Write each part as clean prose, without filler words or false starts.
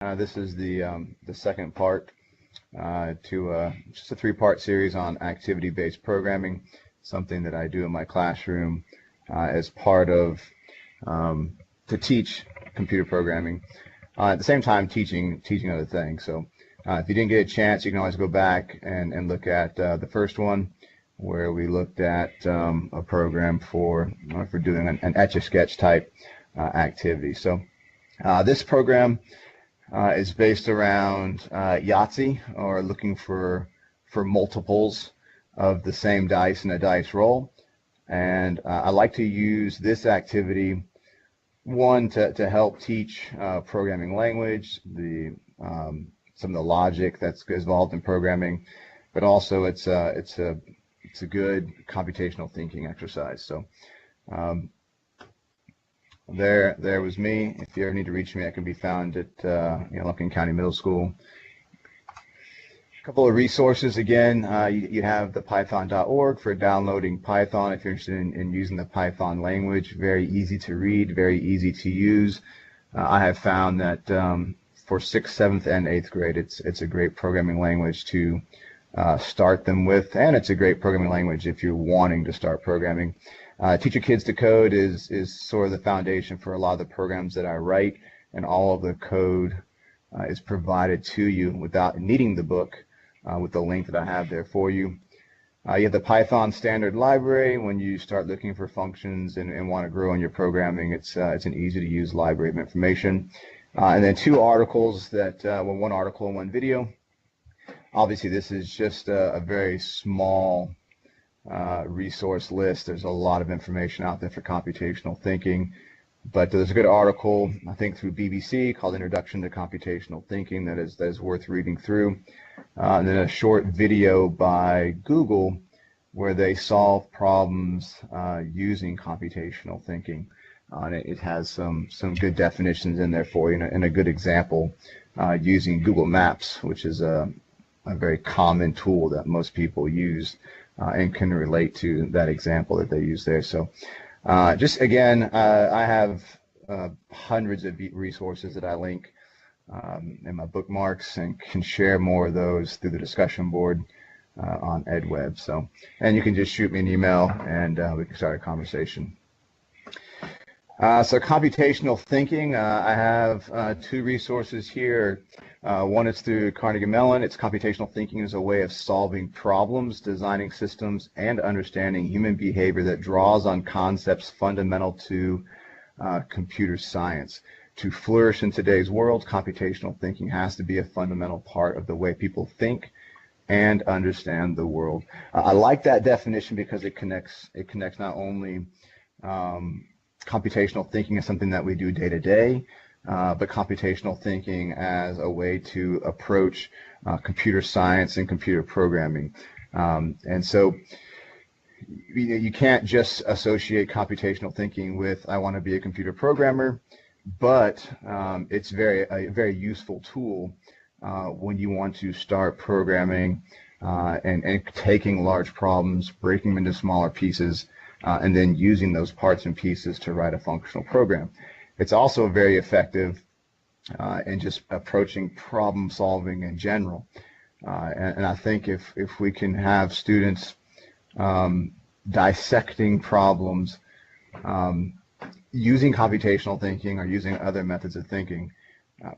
This is the second part to just a three-part series on activity-based programming, something that I do in my classroom as part of to teach computer programming. At the same time, teaching other things. So if you didn't get a chance, you can always go back and look at the first one, where we looked at a program for doing an Etch-a-Sketch type activity. So this program is based around Yahtzee, or looking for multiples of the same dice in a dice roll. And I like to use this activity, one, to help teach programming language, some of the logic that's involved in programming, but also it's a good computational thinking exercise. So there was me. If you ever need to reach me, I can be found at Lumpkin County Middle School. A couple of resources again. You have the python.org for downloading Python if you're interested in using the Python language. Very easy to read, very easy to use. I have found that for 6th, 7th, and 8th grade, it's a great programming language to start them with, and it's a great programming language if you're wanting to start programming. Teach Your Kids to Code is sort of the foundation for a lot of the programs that I write, and all of the code is provided to you without needing the book with the link that I have there for you. You have the Python standard library. When you start looking for functions and want to grow in your programming, it's an easy to use library of information. And then two articles one article and one video. Obviously, this is just a very small resource list. There's a lot of information out there for computational thinking, but there's a good article, I think, through BBC called Introduction to Computational Thinking that is worth reading through. And then a short video by Google where they solve problems using computational thinking. And it has some good definitions in there for you, and a good example using Google Maps, which is a very common tool that most people use and can relate to that example that they use there. So just again, I have hundreds of resources that I link in my bookmarks, and can share more of those through the discussion board on EdWeb. So, and you can just shoot me an email and we can start a conversation. So computational thinking, I have two resources here. One is through Carnegie Mellon. It's computational thinking as a way of solving problems, designing systems, and understanding human behavior that draws on concepts fundamental to computer science. To flourish in today's world, computational thinking has to be a fundamental part of the way people think and understand the world. I like that definition because it connects not only computational thinking is something that we do day to day, but computational thinking as a way to approach computer science and computer programming. And so you can't just associate computational thinking with I want to be a computer programmer, but it's a very useful tool when you want to start programming and taking large problems, breaking them into smaller pieces, and then using those parts and pieces to write a functional program. It's also very effective in just approaching problem solving in general. And I think if we can have students dissecting problems using computational thinking or using other methods of thinking,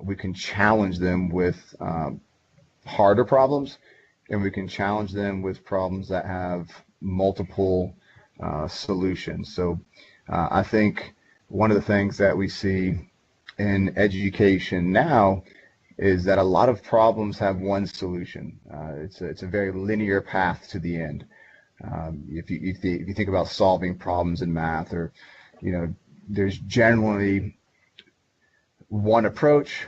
we can challenge them with harder problems, and we can challenge them with problems that have multiple solutions. So I think one of the things that we see in education now is that a lot of problems have one solution. It's a very linear path to the end. If you think about solving problems in math, or there's generally one approach,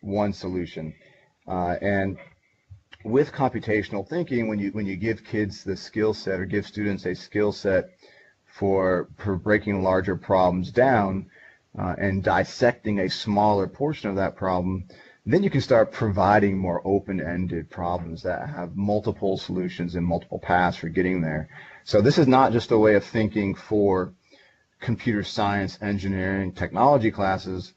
one solution. And with computational thinking, when you give kids the skill set, or give students a skill set for breaking larger problems down and dissecting a smaller portion of that problem, then you can start providing more open-ended problems that have multiple solutions and multiple paths for getting there. So this is not just a way of thinking for computer science, engineering, technology classes,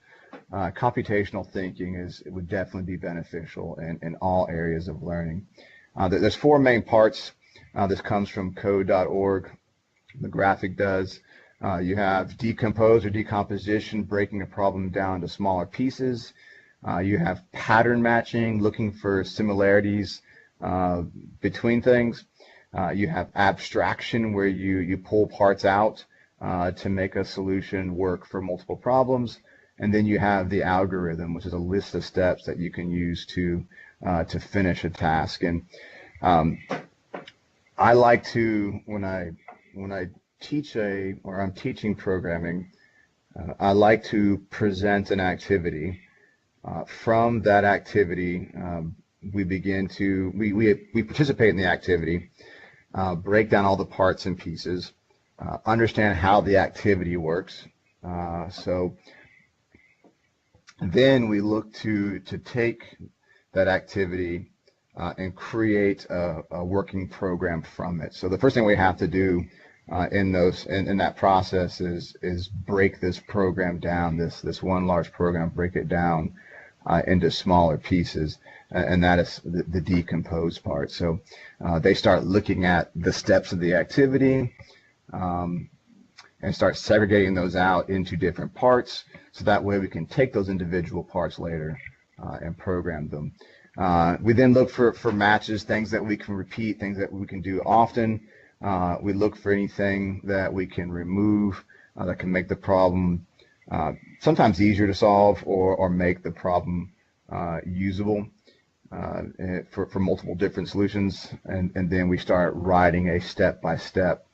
computational thinking it would definitely be beneficial in all areas of learning. There's four main parts. This comes from code.org. The graphic does. You have decompose or decomposition, breaking a problem down to smaller pieces. You have pattern matching, looking for similarities between things. You have abstraction, where you pull parts out to make a solution work for multiple problems. And then you have the algorithm, which is a list of steps that you can use to finish a task. And I like to, when I teach or I'm teaching programming, I like to present an activity. From that activity, we participate in the activity, break down all the parts and pieces, understand how the activity works. So then we look to take that activity and create a working program from it. So the first thing we have to do in that process is break this program down, this one large program, break it down into smaller pieces, and that is the decompose part. So they start looking at the steps of the activity and start segregating those out into different parts, so that way we can take those individual parts later and program them. We then look for matches, things that we can repeat, things that we can do often. We look for anything that we can remove that can make the problem sometimes easier to solve or make the problem usable for multiple different solutions. And then we start writing a step-by-step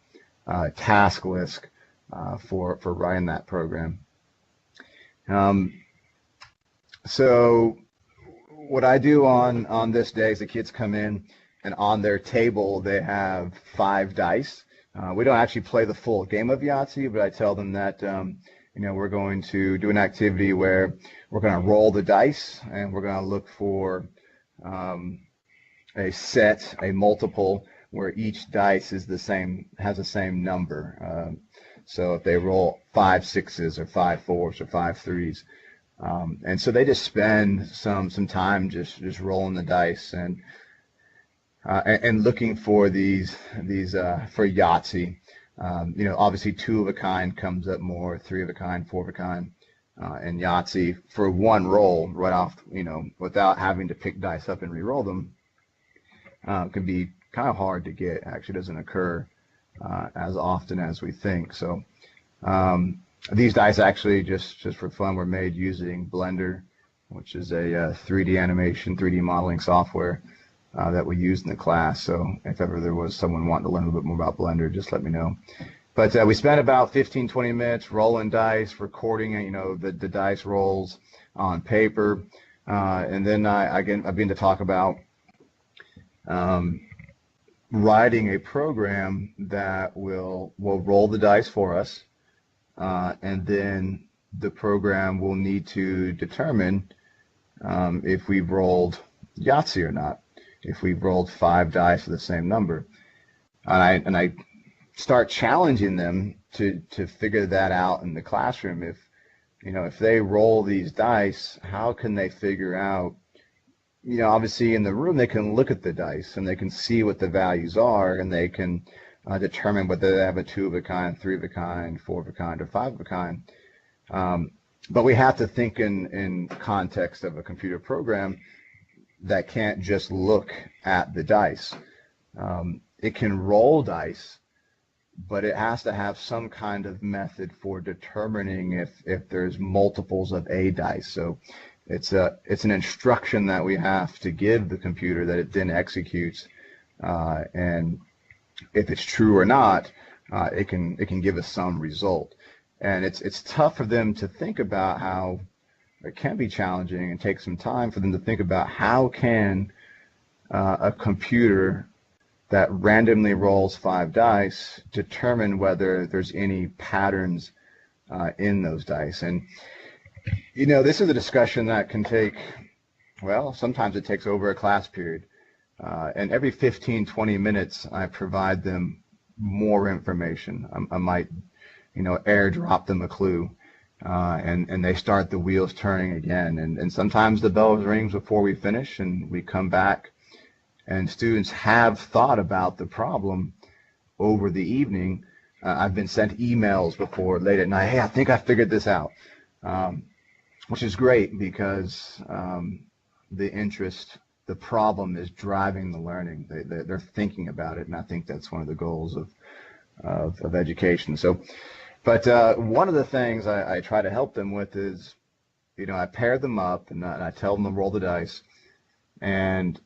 task list for writing that program. So what I do on this day is the kids come in, and on their table they have 5 dice. We don't actually play the full game of Yahtzee, but I tell them that we're going to do an activity where we're going to roll the dice, and we're going to look for a multiple where each dice has the same number. So if they roll 5 6s or 5 4s or 5 3s, and so they just spend some time just rolling the dice and looking for these for Yahtzee. Obviously 2 of a kind comes up more, 3 of a kind, 4 of a kind, and Yahtzee for one roll right off, without having to pick dice up and re-roll them, can be kind of hard to get. Actually doesn't occur as often as we think. So these dice actually, just for fun, were made using Blender, which is a 3D animation, 3D modeling software that we use in the class. So if ever there was someone wanting to learn a little bit more about Blender, just let me know. But we spent about 15-20 minutes rolling dice, recording the dice rolls on paper, and then I begin to talk about writing a program that will roll the dice for us, and then the program will need to determine if we've rolled Yahtzee or not, if we've rolled 5 dice for the same number. And I start challenging them to figure that out in the classroom. If they roll these dice, how can they figure out, obviously in the room they can look at the dice and they can see what the values are, and they can determine whether they have a 2 of a kind, 3 of a kind, 4 of a kind, or 5 of a kind. But we have to think in context of a computer program that can't just look at the dice. It can roll dice, but it has to have some kind of method for determining if there's multiples of a dice. So it's an instruction that we have to give the computer that it then executes, and if it's true or not, it can give us some result. And it's tough for them to think about how it can be challenging and take some time for them to think about how can a computer that randomly rolls 5 dice determine whether there's any patterns in those dice. And this is a discussion that can take, well, sometimes it takes over a class period, and every 15-20 minutes I provide them more information. I might airdrop them a clue, and they start the wheels turning again. And sometimes the bell rings before we finish, and we come back, and students have thought about the problem over the evening. I've been sent emails before late at night, hey, I think I figured this out, which is great because the interest, the problem is driving the learning. They're thinking about it, and I think that's one of the goals of education. So, but one of the things I try to help them with is, I pair them up, and I tell them to roll the dice, and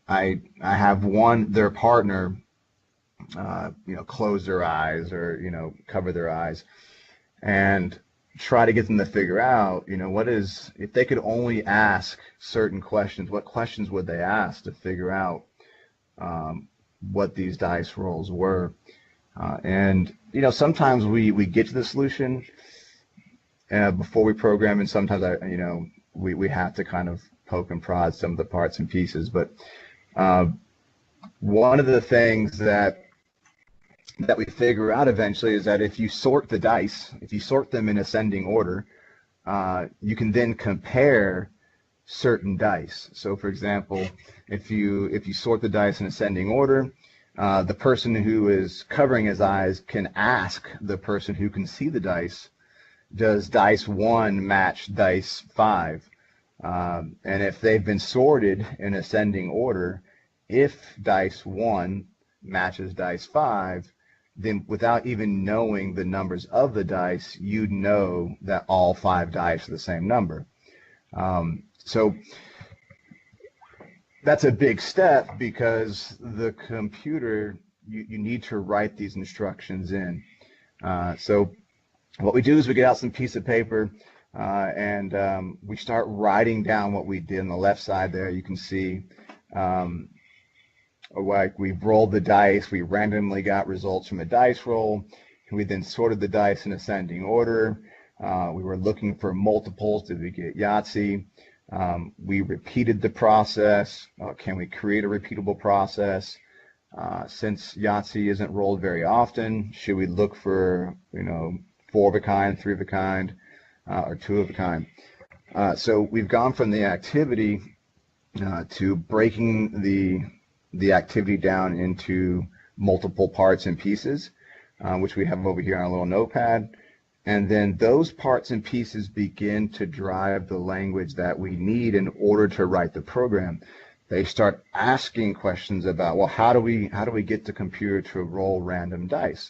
I have their partner, close their eyes or, cover their eyes, and try to get them to figure out, if they could only ask certain questions, what questions would they ask to figure out what these dice rolls were. And sometimes we get to the solution before we program, and sometimes we have to kind of poke and prod some of the parts and pieces. But one of the things that we figure out eventually is that if you sort the dice, if you sort them in ascending order, you can then compare certain dice. So, for example, if you sort the dice in ascending order, the person who is covering his eyes can ask the person who can see the dice, does dice 1 match dice 5? And if they've been sorted in ascending order, if dice 1 matches dice 5, then without even knowing the numbers of the dice, you'd know that all 5 dice are the same number. So that's a big step because the computer, you need to write these instructions in. So what we do is we get out some piece of paper and we start writing down what we did. On the left side there, you can see like we've rolled the dice, we randomly got results from a dice roll, and we then sorted the dice in ascending order. We were looking for multiples. Did we get Yahtzee? We repeated the process. Can we create a repeatable process? Since Yahtzee isn't rolled very often, should we look for 4 of a kind, 3 of a kind, or 2 of a kind? So we've gone from the activity to breaking the activity down into multiple parts and pieces, which we have over here on a little notepad. And then those parts and pieces begin to drive the language that we need in order to write the program. They start asking questions about, well, how do we get the computer to roll random dice?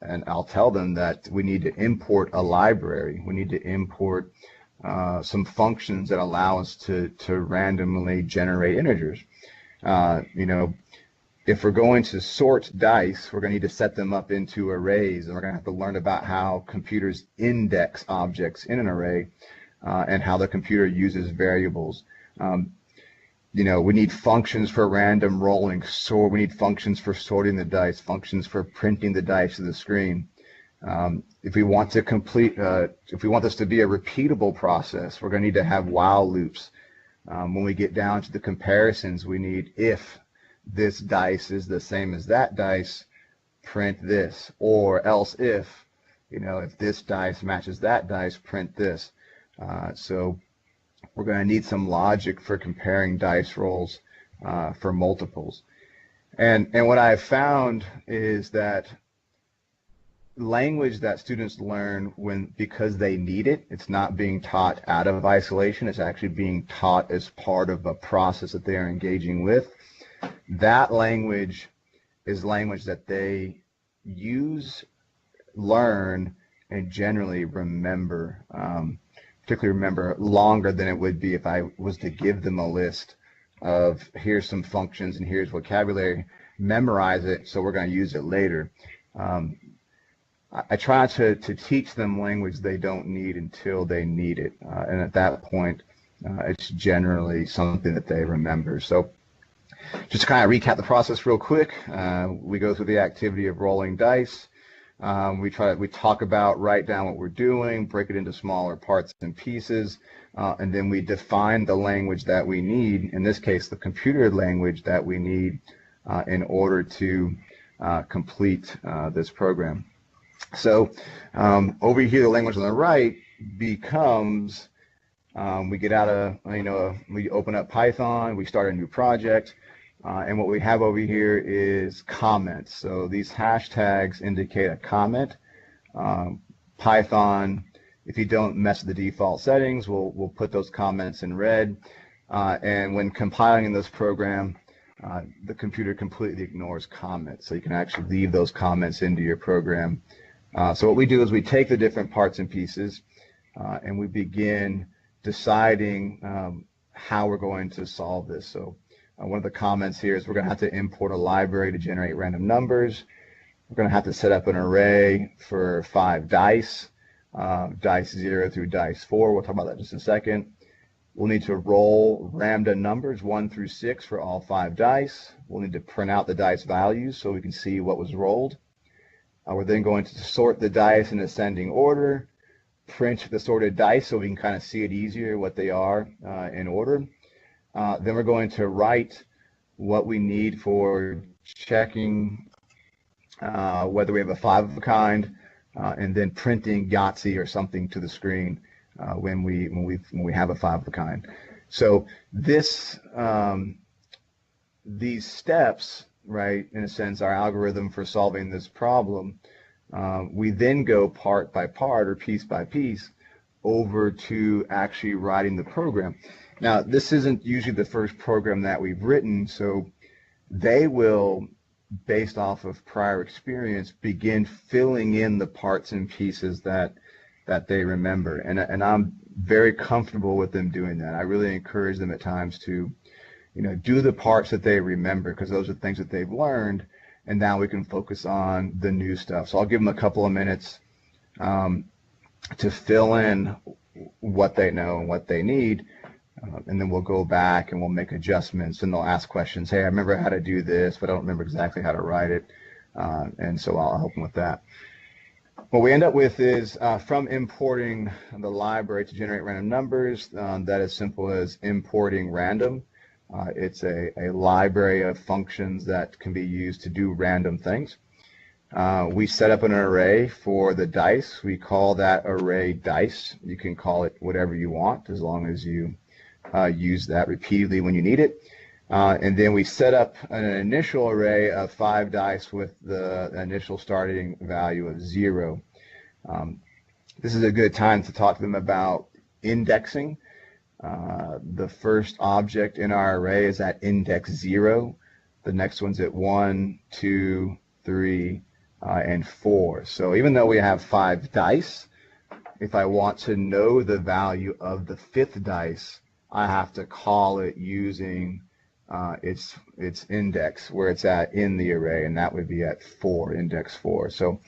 And I'll tell them that we need to import a library. We need to import some functions that allow us to randomly generate integers. If we're going to sort dice, we're going to need to set them up into arrays, and we're going to have to learn about how computers index objects in an array and how the computer uses variables. We need functions for random rolling, so we need functions for sorting the dice, functions for printing the dice to the screen. If we want to if we want this to be a repeatable process, we're going to need to have while loops. When we get down to the comparisons, we need if this dice is the same as that dice, print this, or else if this dice matches that dice, print this. So we're going to need some logic for comparing dice rolls for multiples. And what I've found is that language that students learn because they need it, it's not being taught out of isolation, it's actually being taught as part of a process that they are engaging with. That language is language that they use, learn, and generally remember, particularly remember longer than it would be if I was to give them a list of here's some functions and here's vocabulary, memorize it, so we're going to use it later. I try to teach them language they don't need until they need it, and at that point, it's generally something that they remember. So just to kind of recap the process real quick, we go through the activity of rolling dice. We talk about, write down what we're doing, break it into smaller parts and pieces, and then we define the language that we need, in this case the computer language that we need in order to complete this program. So over here, the language on the right becomes, we get out of, we open up Python, we start a new project, and what we have over here is comments. So these hashtags indicate a comment. Python, if you don't mess with the default settings, we'll put those comments in red. And when compiling in this program, the computer completely ignores comments. So you can actually leave those comments into your program. So what we do is we take the different parts and pieces, and we begin deciding how we're going to solve this. So one of the comments here is we're going to have to import a library to generate random numbers. We're going to have to set up an array for 5 dice, dice 0 through dice 4. We'll talk about that in just a second. We'll need to roll random numbers 1 through 6 for all 5 dice. We'll need to print out the dice values so we can see what was rolled. We're then going to sort the dice in ascending order, print the sorted dice so we can kind of see it easier what they are in order. Then we're going to write what we need for checking whether we have a 5 of a kind, and then printing Yahtzee or something to the screen when we have a 5 of a kind. So this these steps, right, in a sense, our algorithm for solving this problem, we then go part by part or piece by piece over to actually writing the program. Now, this isn't usually the first program that we've written, so they will, based off of prior experience, begin filling in the parts and pieces that they remember. And I'm very comfortable with them doing that. I really encourage them at times to, do the parts that they remember, because those are things that they've learned, and now we can focus on the new stuff. So I'll give them a couple of minutes to fill in what they know and what they need. And then we'll go back and we'll make adjustments, and they'll ask questions. Hey, I remember how to do this, but I don't remember exactly how to write it. And so I'll help them with that. What we end up with is from importing the library to generate random numbers, that is simple as importing random. It's a library of functions that can be used to do random things. We set up an array for the dice. We call that array dice. You can call it whatever you want as long as you use that repeatedly when you need it. And then we set up an initial array of 5 dice with the initial starting value of 0. This is a good time to talk to them about indexing. The first object in our array is at index 0. The next one's at 1, 2, 3, and 4. So even though we have 5 dice, if I want to know the value of the 5th dice, I have to call it using its index where it's at in the array, and that would be at 4, index 4. So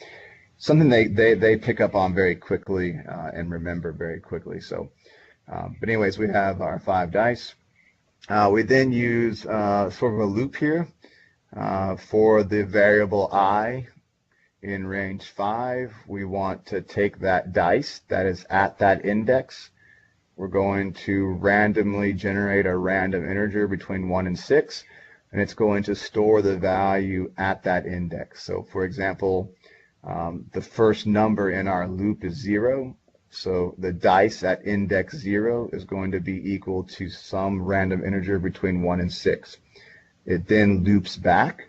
something they pick up on very quickly and remember very quickly. So, but anyways, we have our 5 dice. We then use sort of a loop here for the variable I in range 5. We want to take that dice that is at that index. We're going to randomly generate a random integer between 1 and 6, and it's going to store the value at that index. So for example, the first number in our loop is 0, so the dice at index 0 is going to be equal to some random integer between 1 and 6. It then loops back,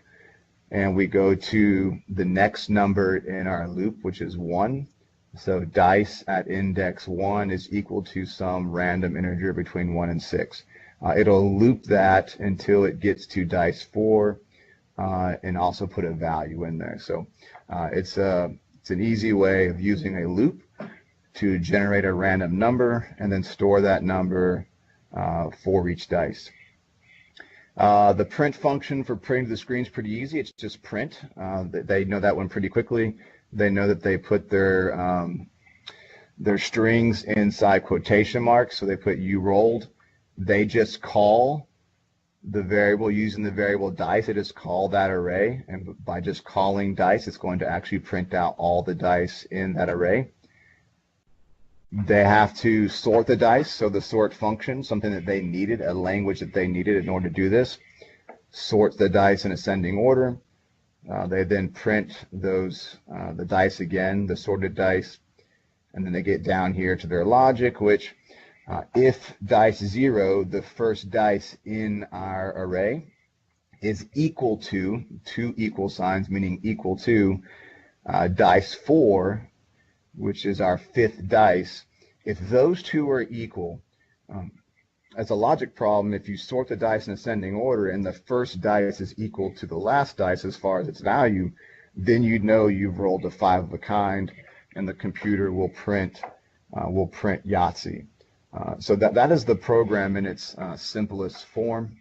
and we go to the next number in our loop, which is 1. So dice at index 1 is equal to some random integer between 1 and 6. It'll loop that until it gets to dice 4 and also put a value in there. So it's an easy way of using a loop to generate a random number and then store that number for each dice. The print function for printing to the screen is pretty easy. It's just print. They know that one pretty quickly. They know that they put their strings inside quotation marks, so they put "you rolled." They just call the variable using the variable dice. They just call that array, and by just calling dice, it's going to actually print out all the dice in that array. They have to sort the dice, so the sort function, something that they needed, a language that they needed in order to do this, sorts the dice in ascending order. They then print those the dice again, the sorted dice, and then they get down here to their logic, which if dice 0, the first dice in our array, is equal to, two equal signs, meaning equal to dice 4, which is our 5th dice. If those two are equal, as a logic problem, if you sort the dice in ascending order and the first dice is equal to the last dice as far as its value, then you'd know you've rolled a 5 of a kind, and the computer will print Yahtzee. So that is the program in its simplest form.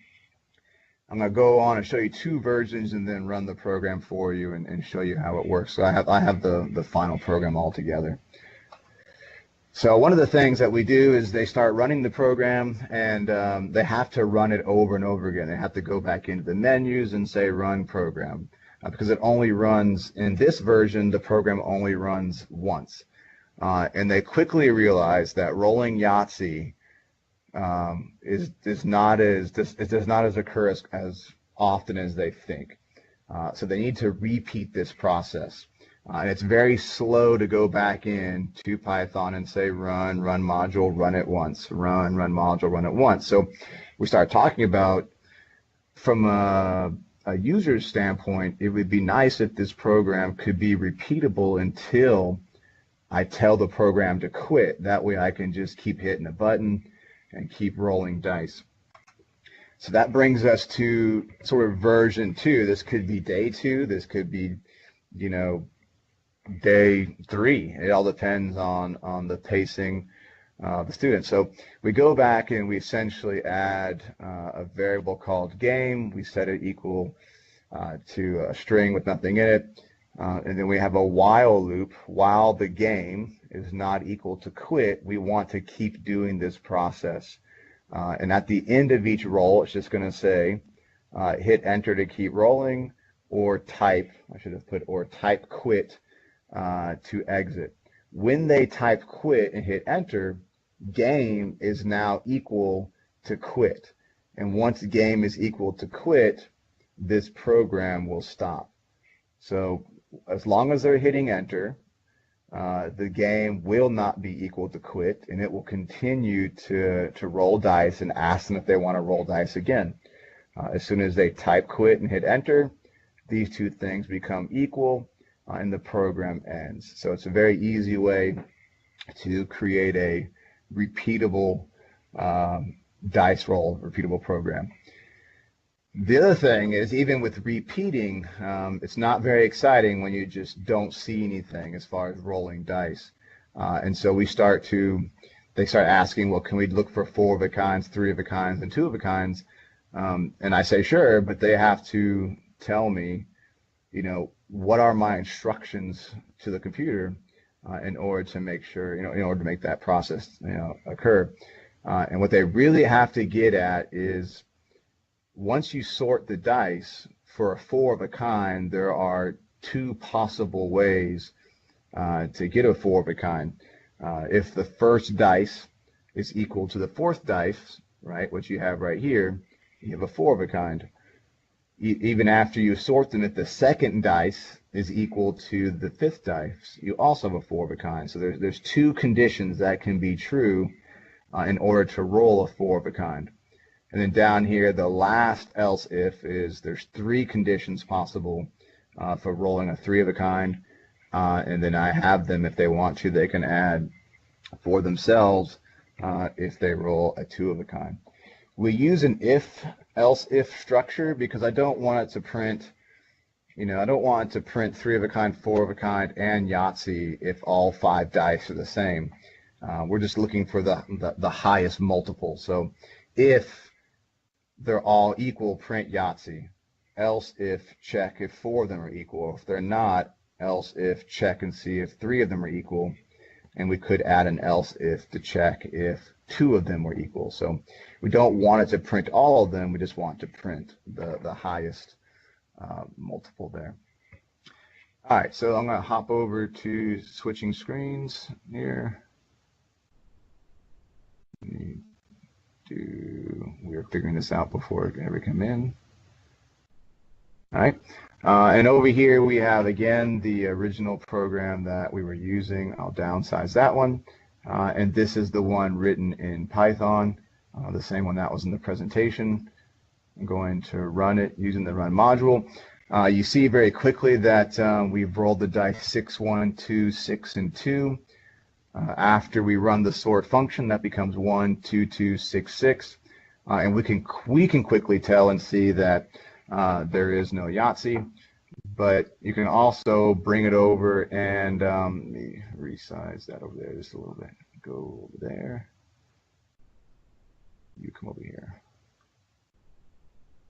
I'm going to go on and show you 2 versions and then run the program for you and show you how it works. So I have the final program all together. So one of the things that we do is they start running the program, and they have to run it over and over again. They have to go back into the menus and say run program, because it only runs, in this version, the program only runs once. And they quickly realize that rolling Yahtzee does not occur as often as they think. So they need to repeat this process. And it's very slow to go back in to Python and say run module, run it once, run module, run it once. So we start talking about, from a user's standpoint, it would be nice if this program could be repeatable until I tell the program to quit. That way I can just keep hitting a button and keep rolling dice. So that brings us to sort of version 2. This could be day 2. This could be, day 3. It all depends on the pacing of the student. So we go back and we essentially add a variable called game. We set it equal to a string with nothing in it. And then we have a while loop. While the game is not equal to quit, we want to keep doing this process. And at the end of each roll, it's just going to say hit enter to keep rolling, or type, I should have put, or type quit to exit. When they type quit and hit enter, game is now equal to quit. And once game is equal to quit, this program will stop. So as long as they're hitting enter, the game will not be equal to quit, and it will continue to roll dice and ask them if they want to roll dice again. As soon as they type quit and hit enter, these two things become equal, and the program ends. So it's a very easy way to create a repeatable dice roll, repeatable program. The other thing is, even with repeating, it's not very exciting when you just don't see anything as far as rolling dice. And so they start asking, well, can we look for 4 of a kinds, 3 of a kinds, and 2 of a kinds? And I say, sure, but they have to tell me, what are my instructions to the computer in order to make sure, in order to make that process, occur. And what they really have to get at is, once you sort the dice for a 4 of a kind, there are 2 possible ways to get a 4 of a kind. If the first dice is equal to the 4th dice, right, which you have right here, you have a 4 of a kind. Even after you sort them, if the second dice is equal to the 5th dice, you also have a 4 of a kind. So there's 2 conditions that can be true in order to roll a 4 of a kind. And then down here, the last else if is, there's 3 conditions possible for rolling a 3 of a kind. And then I have them, if they want to, they can add for themselves if they roll a 2 of a kind. We use an else if structure because I don't want it to print, I don't want it to print 3 of a kind, 4 of a kind, and Yahtzee if all 5 dice are the same. We're just looking for the highest multiple. So if they're all equal, print Yahtzee. Else if check if 4 of them are equal. If they're not, else if check and see if 3 of them are equal. And we could add an else if to check if 2 of them were equal. So we don't want it to print all of them. We just want to print the highest multiple there. All right, so I'm going to hop over to switching screens here. We were figuring this out before it ever came in. All right, And over here we have again the original program that we were using. I'll downsize that one. And this is the one written in Python, the same one that was in the presentation. I'm going to run it using the run module. You see very quickly that we've rolled the dice 6, 1, 2, 6, and 2. After we run the sort function, that becomes 1, 2, 2, 6, 6. And we can quickly tell and see that there is no Yahtzee. But you can also bring it over and let me resize that over there just a little bit. Go over there. You come over here.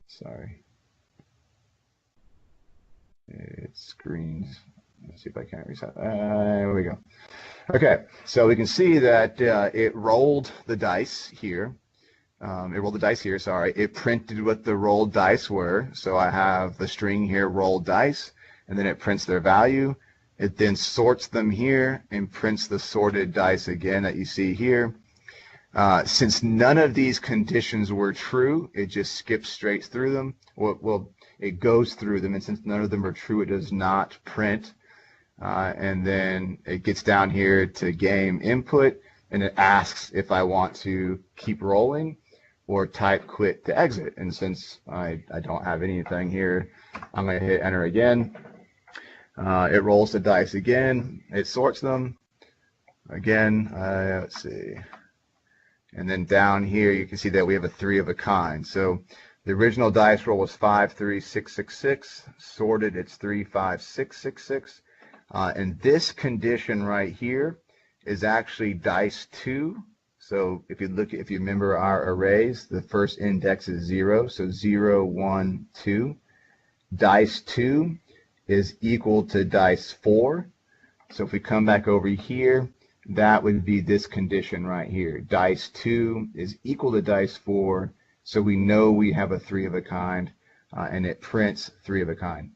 Sorry. It's screens. Let's see if I can't resize. There we go. Okay, so we can see that it rolled the dice here. It printed what the rolled dice were. So I have the string here, rolled dice, and then it prints their value. It then sorts them here and prints the sorted dice again that you see here. Since none of these conditions were true, it just skips straight through them. Well, it goes through them, and since none of them are true, it does not print. And then it gets down here to game input, and it asks if I want to keep rolling or type quit to exit. And since I don't have anything here, I'm going to hit enter again. It rolls the dice again. It sorts them again. Let's see. And then down here, you can see that we have a 3 of a kind. So the original dice roll was 5, 3, 6, 6, 6. Sorted, it's 3, 5, 6, 6, 6. And this condition right here is actually dice 2. So if you remember our arrays, the first index is 0. So 0, 1, 2. Dice 2 is equal to dice 4. So if we come back over here, that would be this condition right here. Dice 2 is equal to dice 4. So we know we have a 3 of a kind, and it prints 3 of a kind.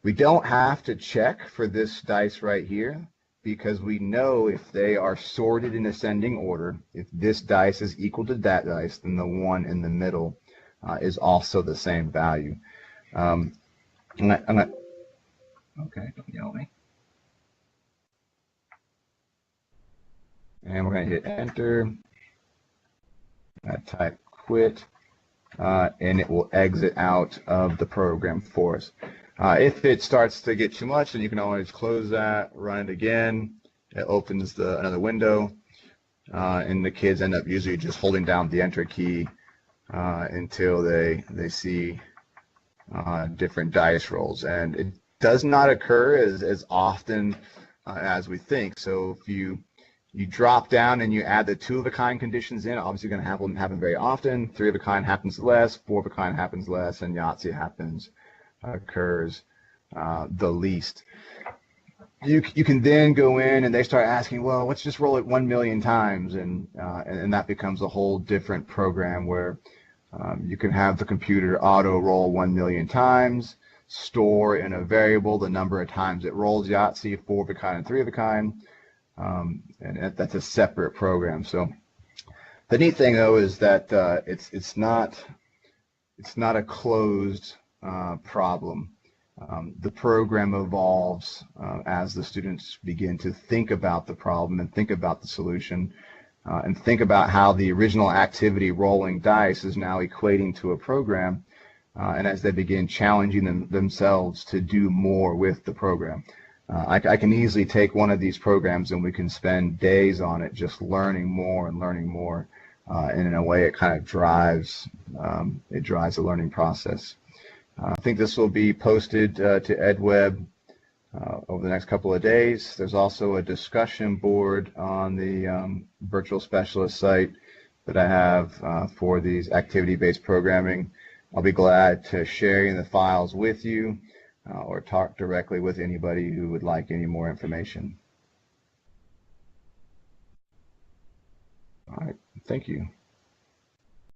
We don't have to check for this dice right here, because we know if they are sorted in ascending order, if this dice is equal to that dice, then the one in the middle is also the same value. Okay, don't yell at me. And we're going to hit enter. I type quit, and it will exit out of the program for us. If it starts to get too much, then you can always close that, run it again. It opens another window, and the kids end up usually just holding down the enter key until they see different dice rolls. And it does not occur as often as we think. So if you drop down and you add the 2 of a kind conditions in, obviously going to happen very often. 3 of a kind happens less, 4 of a kind happens less, and Yahtzee occurs the least. You can then go in and they start asking, well, let's just roll it 1 million times, and that becomes a whole different program where you can have the computer auto roll 1 million times, store in a variable the number of times it rolls Yahtzee, 4 of a kind and 3 of a kind. And that's a separate program. So the neat thing though is that it's not a closed problem. The program evolves as the students begin to think about the problem and think about the solution and think about how the original activity rolling dice is now equating to a program, and as they begin challenging themselves to do more with the program. I can easily take one of these programs and we can spend days on it just learning more and learning more, and in a way it kind of drives the learning process. I think this will be posted to EdWeb over the next couple of days. There's also a discussion board on the Virtual Specialist site that I have for these activity-based programming. I'll be glad to share the files with you or talk directly with anybody who would like any more information. All right, thank you.